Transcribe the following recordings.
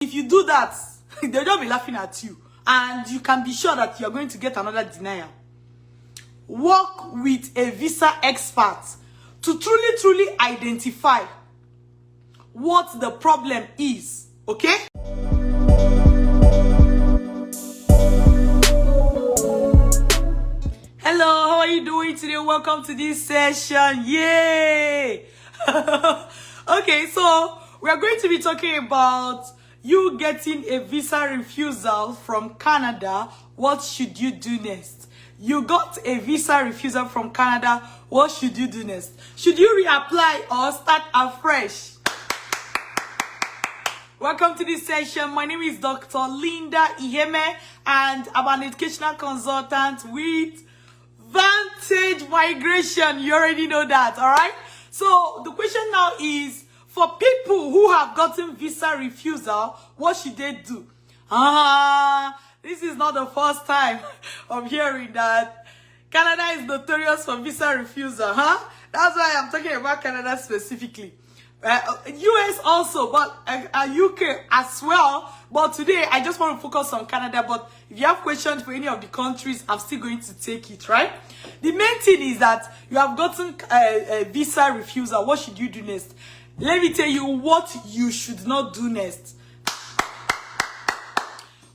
If you do that, they'll just be laughing at you. And you can be sure that you're going to get another denial. Work with a visa expert to truly identify what the problem is. Okay? Hello, how are you doing today? Welcome to this session. Yay! Okay, so we are going to be talking about you getting a visa refusal from Canada. What should you do next? You got a visa refusal from Canada. What should you do next? Should you reapply or start afresh? Welcome to this session. My name is Dr. Linda Iheme, and I'm an educational consultant with Vantage Migration. You already know that, all right? So the question now is, for people who have gotten visa refusal, what should they do? This is not the first time of hearing that Canada is notorious for visa refusal, That's why I'm talking about Canada specifically. US also, but UK as well. But today, I just want to focus on Canada. But if you have questions for any of the countries, I'm still going to take it, right? The main thing is that you have gotten a visa refusal. What should you do next? Let me tell you what you should not do next.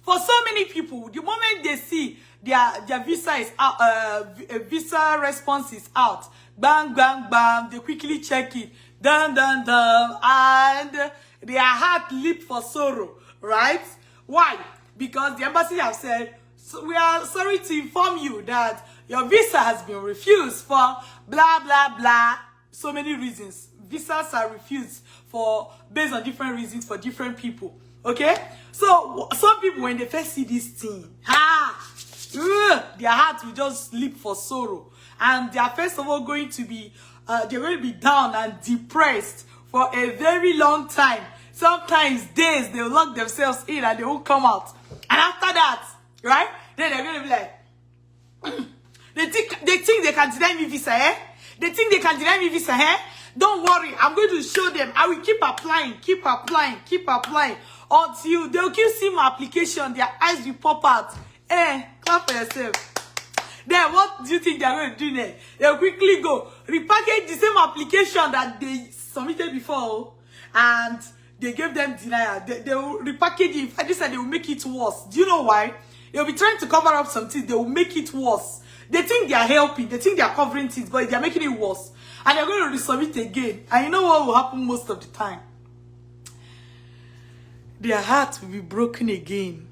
For so many people, the moment they see their visa is out, visa response is out, bang, bang, bang, they quickly check it, dun, dun, dun, and their heart leap for sorrow, right? Why? Because the embassy have said, so we are sorry to inform you that your visa has been refused for blah, blah, blah, so many reasons. Visas are refused based on different reasons for different people. Okay? So some people, when they first see this thing, their heart will just leap for sorrow. And they are first of all going to be they're going to be down and depressed for a very long time. Sometimes days. They'll lock themselves in and they won't come out. And after that, right? Then they're going to be like, they think they can deny me visa, eh? They think they can deny me visa, eh? Don't worry, I'm going to show them. I will keep applying until they'll keep seeing my application. Their eyes will pop out. Clap for yourself. Then what do you think they're going to do next? They'll quickly go repackage the same application that they submitted before, and they gave them denial. They will repackage it. I just said they will make it worse. Do you know why? They'll be trying to cover up something. They will make it worse. They think they are helping. They think they are covering things, but they are making it worse. And they're going to resubmit again. And you know what will happen most of the time? Their heart will be broken again.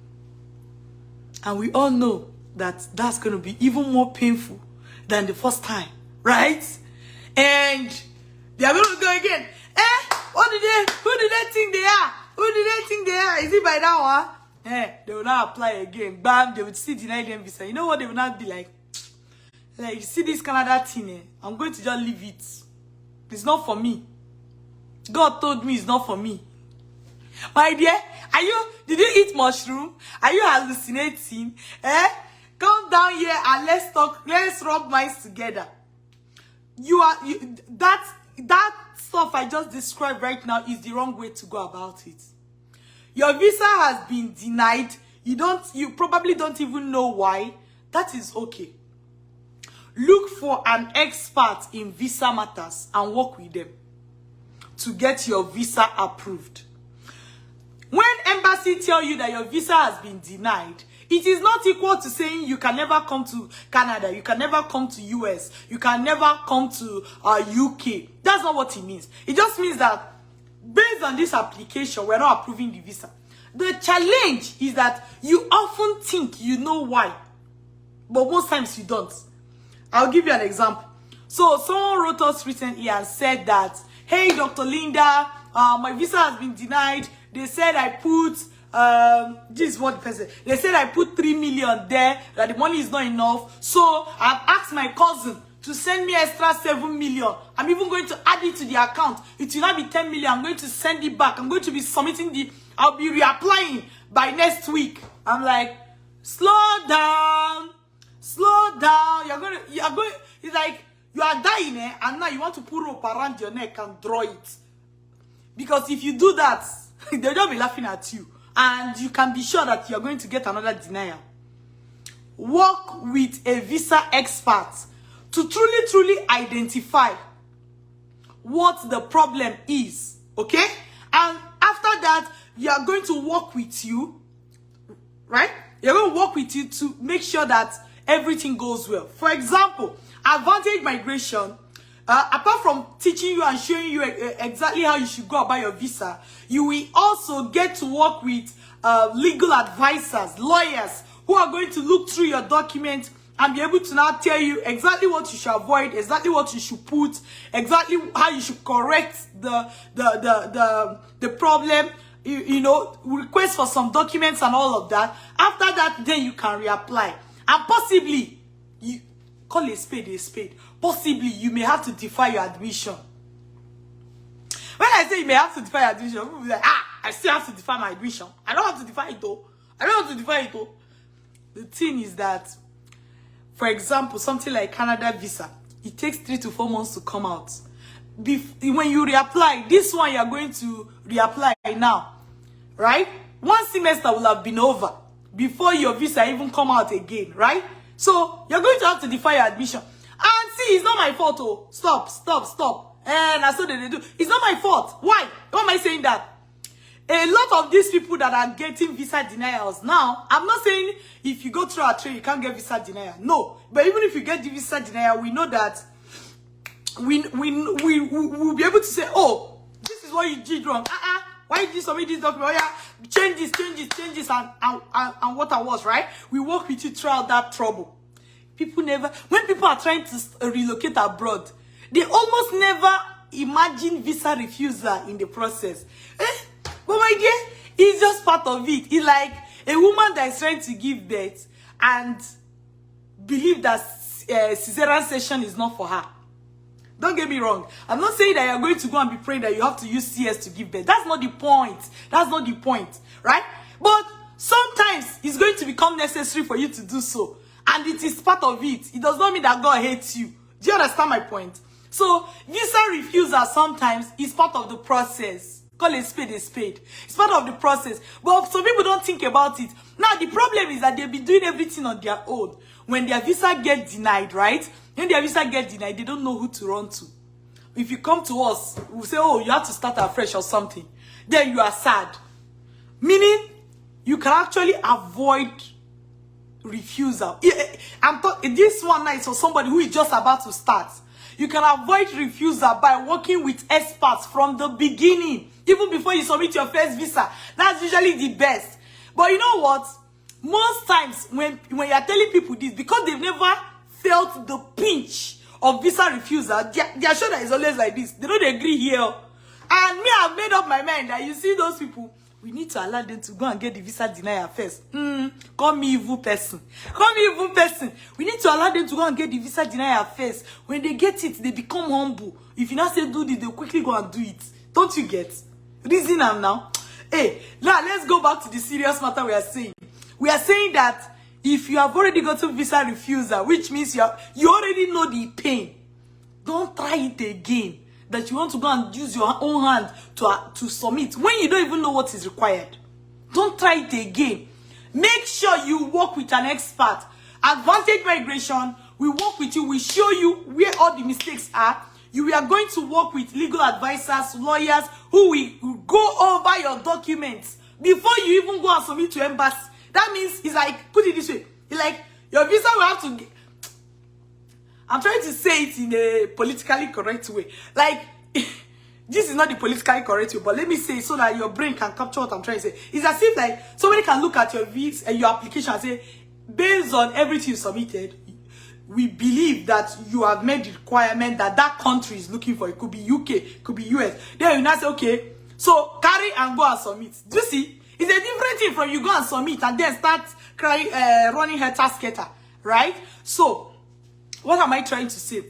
And we all know that that's going to be even more painful than the first time. Right? And they are going to go again. Who do they think they are? Who do they think they are? Is it by that one? They will not apply again. Bam, they will still deny them visa. You know what they will not be like? Like, you see this Canada thing, I'm going to just leave it. It's not for me. God told me it's not for me. My dear, did you eat mushroom? Are you hallucinating? Come down here and let's talk, let's rub minds together. That stuff I just described right now is the wrong way to go about it. Your visa has been denied. You probably don't even know why. That is okay. Look for an expert in visa matters and work with them to get your visa approved. When embassy tell you that your visa has been denied, it is not equal to saying you can never come to Canada, you can never come to US, you can never come to UK. That's not what it means. It just means that based on this application, we're not approving the visa. The challenge is that you often think you know why, but most times you don't. I'll give you an example. So someone wrote us recently and said that, hey, Dr. Linda, my visa has been denied. They said I put, this is what the person, they said I put 3 million there, that the money is not enough. So I've asked my cousin to send me extra 7 million. I'm even going to add it to the account. It will not be 10 million. I'm going to send it back. I'm going to be submitting I'll be reapplying by next week. I'm like, slow down. Slow down. It's like you are dying, and now you want to put rope around your neck and draw it. Because if you do that, they'll just be laughing at you. and you can be sure that you're going to get another denial. Work with a visa expert to truly identify what the problem is, okay? And after that, we are going to work with you, right? They're going to work with you to make sure that everything goes well. For example, Advantage Migration, apart from teaching you and showing you exactly how you should go about your visa, you will also get to work with legal advisors, lawyers, who are going to look through your documents and be able to now tell you exactly what you should avoid, exactly what you should put, exactly how you should correct the problem, you know, request for some documents and all of that. After that, then you can reapply. And possibly, you call a spade, possibly you may have to defer your admission. When I say you may have to defer your admission, people will be like, I still have to defer my admission. I don't have to defer it though. I don't have to defer it though. The thing is that, for example, something like Canada visa, it takes 3 to 4 months to come out. When you reapply, this one you're going to reapply now, right? 1 semester will have been over before your visa even come out again, right? So you're going to have to defer your admission. And see, it's not my fault. Oh, stop. And that's what they do. It's not my fault. Why? Why am I saying that? A lot of these people that are getting visa denials now, I'm not saying if you go through our train, you can't get visa denial. No. But even if you get the visa denial, we know that we'll be able to say, oh, this is what you did wrong. Why did you submit this document? Oh, yeah, change this, and what I was, right? We work with you throughout that trouble. People never, when people are trying to relocate abroad, they almost never imagine visa refusal in the process. But my dear, it's just part of it. It's like a woman that is trying to give birth and believe that cesarean section is not for her. Don't get me wrong. I'm not saying that you're going to go and be praying that you have to use CS to give birth. That's not the point. That's not the point, right? But sometimes it's going to become necessary for you to do so. And it is part of it. It does not mean that God hates you. Do you understand my point? So, visa refusal sometimes is part of the process. Call a spade a spade. It's part of the process. But some people don't think about it. Now, the problem is that they'll be doing everything on their own. When their visa get denied, right? When their visa get denied, they don't know who to run to. If you come to us, we'll say, oh, you have to start afresh or something. Then you are sad. Meaning, you can actually avoid refusal. This one night for somebody who is just about to start. You can avoid refusal by working with experts from the beginning. Even before you submit your first visa. That's usually the best. But you know what? Most times when you are telling people this, because they've never felt the pinch of visa refusal, their shoulder is always like this. They don't agree here. And me, I've made up my mind that you see those people, we need to allow them to go and get the visa denial first. Call me evil person. Call me evil person. We need to allow them to go and get the visa denial first. When they get it, they become humble. If you not say do this, they'll quickly go and do it. Don't you get? Reason am now. Hey, now let's go back to the serious matter we are saying. We are saying that if you have already gotten visa refusal, which means you already know the pain, don't try it again. That you want to go and use your own hand to submit when you don't even know what is required. Don't try it again. Make sure you work with an expert. Advantage Migration, we work with you. We show you where all the mistakes are. You are going to work with legal advisors, lawyers, who will go over your documents before you even go and submit to embassy. That means, it's like, put it this way, it's like your visa will have to get, I'm trying to say it in a politically correct way. Like, this is not the politically correct way, but let me say it so that your brain can capture what I'm trying to say. It's as if like somebody can look at your visa and your application and say, based on everything you submitted, we believe that you have made the requirement that that country is looking for. It could be UK, it could be US. Then you now say, okay, so carry and go and submit. Do you see? It's a different thing from you go and submit and then start crying, running helter-skelter, right? So, what am I trying to say?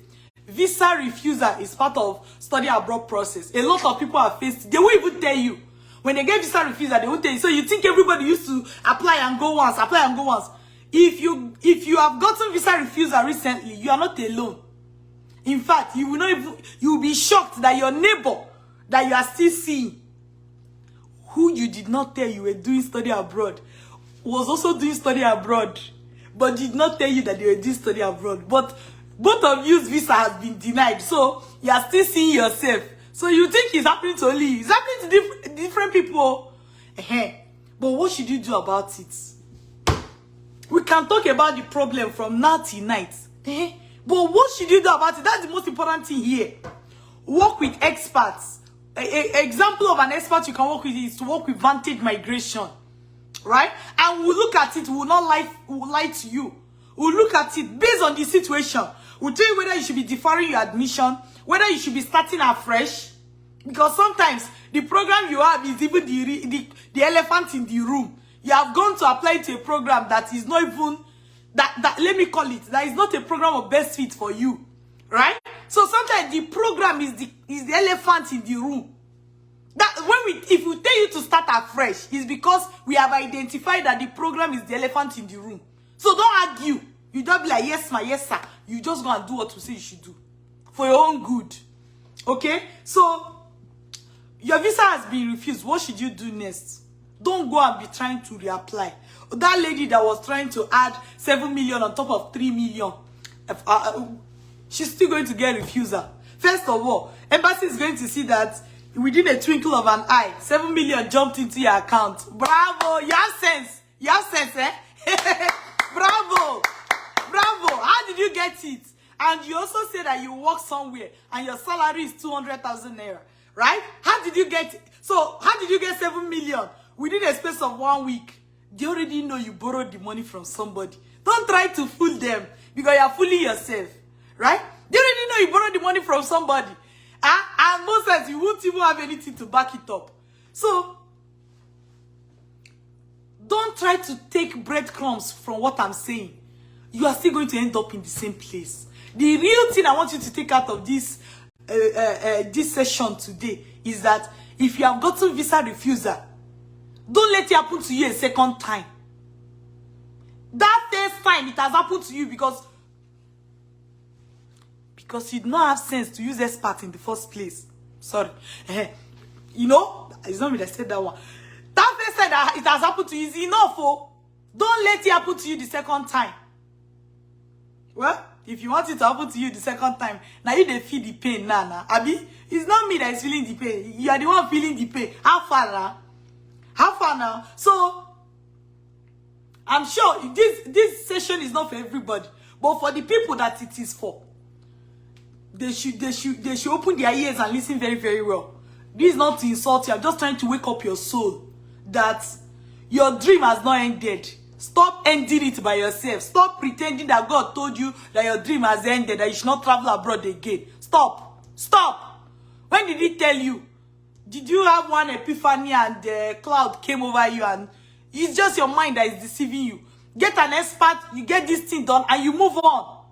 Visa refusal is part of study abroad process. A lot of people are faced. They won't even tell you. When they get visa refusal, they won't tell you. So you think everybody used to apply and go once, apply and go once. If you have gotten visa refusal recently, you are not alone. In fact, you will be shocked that your neighbor that you are still seeing, who you did not tell you were doing study abroad was also doing study abroad, but did not tell you that they were doing study abroad. But both of you's visa has been denied, so you are still seeing yourself. So you think it's happening to only you. It's happening to different people. But what should you do about it? We can talk about the problem from now till night. But what should you do about it? That's the most important thing here. Work with experts. Example of an expert you can work with is to work with Vantage Migration. Right? And we'll look at it. We will not lie to you. We'll look at it based on the situation. We'll tell you whether you should be deferring your admission, whether you should be starting afresh. Because sometimes the program you have is even the elephant in the room. You have gone to apply to a program that is not even, that let me call it, that is not a program of best fit for you. Right? So sometimes the program is the elephant in the room. That if we tell you to start afresh, it's because we have identified that the program is the elephant in the room. So don't argue. You don't be like, yes, ma, yes, sir. You just go and do what we say you should do. For your own good. Okay? So, your visa has been refused. What should you do next? Don't go and be trying to reapply. That lady that was trying to add 7 million on top of 3 million, she's still going to get refusal. First of all, embassy is going to see that within a twinkle of an eye, 7 million jumped into your account. Bravo! You have sense. You have sense, eh? Bravo! Bravo! How did you get it? And you also say that you work somewhere and your salary is 200,000 naira, right? How did you get it? So, how did you get 7 million within a space of 1 week? They already know you borrowed the money from somebody. Don't try to fool them because you're fooling yourself, right? They already know you borrowed the money from somebody. And most times you won't even have anything to back it up. So, don't try to take breadcrumbs from what I'm saying. You are still going to end up in the same place. The real thing I want you to take out of this session today is that if you have gotten visa refusal, don't let it happen to you a second time. That first time it has happened to you because you did not have sense to use expert in the first place. Sorry. You know, it's not me that said that one. That first time that it has happened to you is enough. Oh. Don't let it happen to you the second time. Well, if you want it to happen to you the second time, now you dey feel the pain now. Abi, it's not me that is feeling the pain. You are the one feeling the pain. How far now? How far now? So, I'm sure this session is not for everybody, but for the people that it is for, they should open their ears and listen very, very well. This is not to insult you. I'm just trying to wake up your soul that your dream has not ended. Stop ending it by yourself. Stop pretending that God told you that your dream has ended, that you should not travel abroad again. Stop. Stop. When did he tell you? Did you have one epiphany and the cloud came over you and it's just your mind that is deceiving you? Get an expert, you get this thing done and you move on.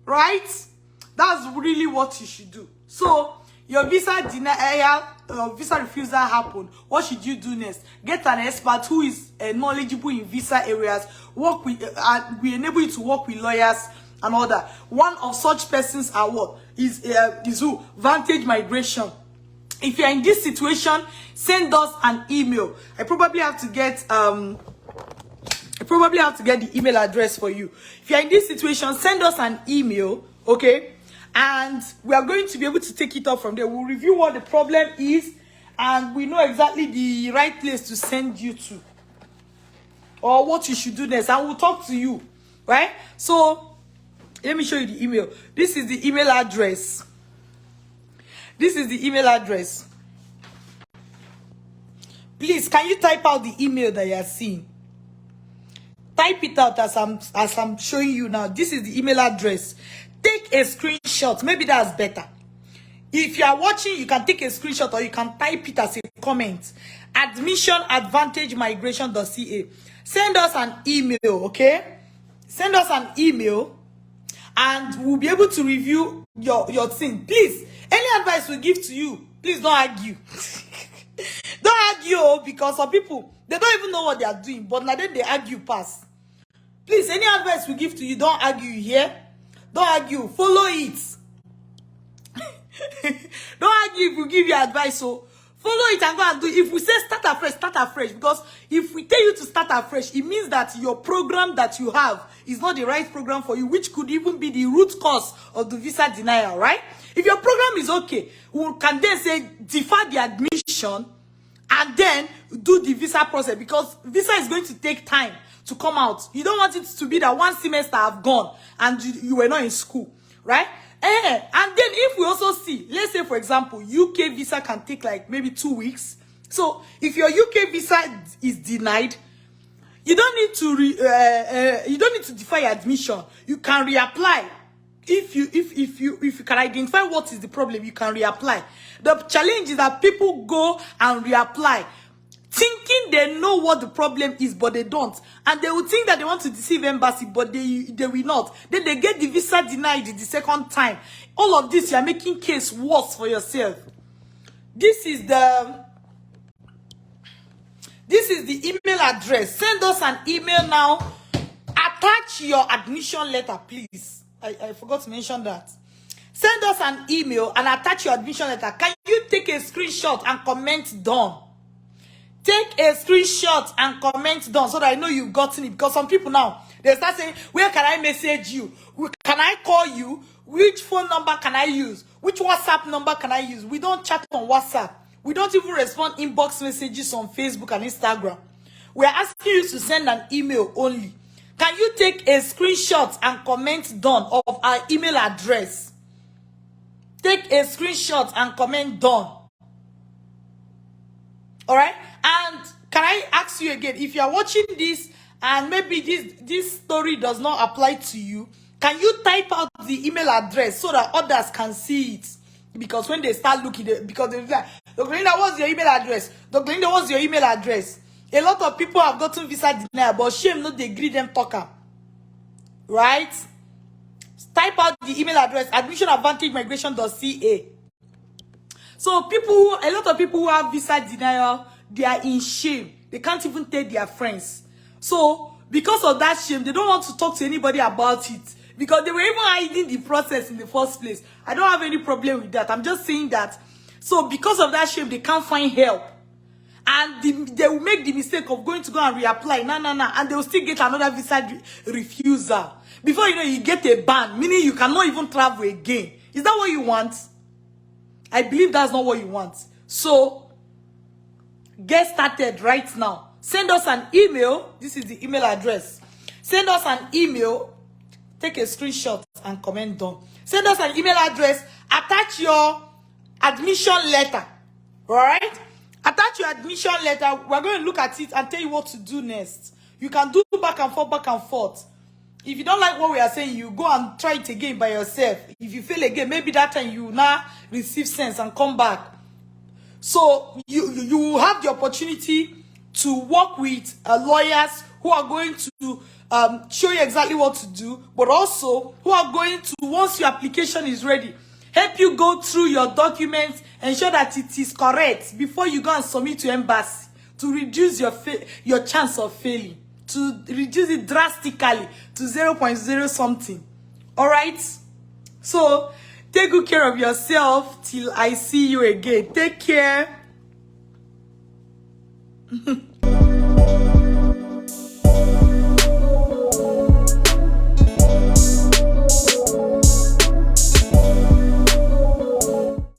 Right? That's really what you should do. So, your visa denial, visa refusal happened. What should you do next? Get an expert who is knowledgeable in visa areas. Work with, we enable you to work with lawyers and all that. One of such persons are what? Is who? Vantage Migration. If you're in this situation, send us an email. I probably have to get the email address for you. If you're in this situation, send us an email, okay? And we are going to be able to take it up from there. We'll review what the problem is, and we know exactly the right place to send you to, or what you should do next, and we'll talk to you, right? So, let me show you the email. This is the email address. This is the email address. Please, can you type out the email that you are seeing? Type it out as I'm showing you now. This is the email address. Take a screenshot. Maybe that's better. If you are watching, you can take a screenshot or you can type it as a comment. admission@vantagemigration.ca. Send us an email, okay? Send us an email and we'll be able to review your thing. Please, any advice we give to you, please don't argue. Don't argue because some people, they don't even know what they are doing, but now then they argue past. Please, any advice we give to you, don't argue here. Don't argue. Follow it. Don't argue if we give you advice. So Follow it and go and do it. If we say start afresh, because if we tell you to start afresh, it means that your program that you have is not the right program for you, which could even be the root cause of the visa denial, right? If your program is okay, we can then say defer the admission and then do the visa process, because visa is going to take time to come out. You don't want it to be that one semester have gone and you were not in school, right? And then if we also see, let's say for example, UK visa can take like maybe 2 weeks. So if your UK visa is denied, you don't need to defer your admission. You can reapply. If you can identify what is the problem, you can reapply. The challenge is that people go and reapply thinking they know what the problem is, but they don't. And they will think that they want to deceive embassy, but they will not. Then they get the visa denied the second time. All of this, you are making case worse for yourself. This is the email address. Send us an email now. Attach your admission letter, please. I forgot to mention that. Send us an email and attach your admission letter. Can you take a screenshot and comment done? Take a screenshot and comment done so that I know you've gotten it. Because some people now, they start saying, where can I message you? Can I call you? Which phone number can I use? Which WhatsApp number can I use? We don't chat on WhatsApp. We don't even respond inbox messages on Facebook and Instagram. We're asking you to send an email only. Can you take a screenshot and comment done of our email address? Take a screenshot and comment done. All right? And can I ask you again, if you are watching this and maybe this story does not apply to you, can you type out the email address so that others can see it? Because when they start looking, because they're like, Dr. Linda, what's your email address? Dr. Linda, what's your email address? A lot of people have gotten visa denial, but shame not they agree them talker. Right? Type out the email address, admissionadvantagemigration.ca. So a lot of people who have visa denial, they are in shame. They can't even tell their friends. So because of that shame, they don't want to talk to anybody about it. Because they were even hiding the process in the first place. I don't have any problem with that. I'm just saying that. So because of that shame, they can't find help. And they will make the mistake of going to go and reapply. And they will still get another visa refusal. Before you know, you get a ban, meaning you cannot even travel again. Is that what you want? I believe that's not what you want. So, get started right now. Send us an email. This is the email address. Send us an email. Take a screenshot and comment done. Send us an email address. Attach your admission letter. Alright? Attach your admission letter. We're going to look at it and tell you what to do next. You can do back and forth. If you don't like what we are saying, you go and try it again by yourself. If you fail again, maybe that time you now receive sense and come back. So you have the opportunity to work with lawyers who are going to show you exactly what to do, but also who are going to, once your application is ready, help you go through your documents, ensure that it is correct before you go and submit to embassy, to reduce your chance of failing, to reduce it drastically to 0.0 something. All right? So, take good care of yourself till I see you again. Take care.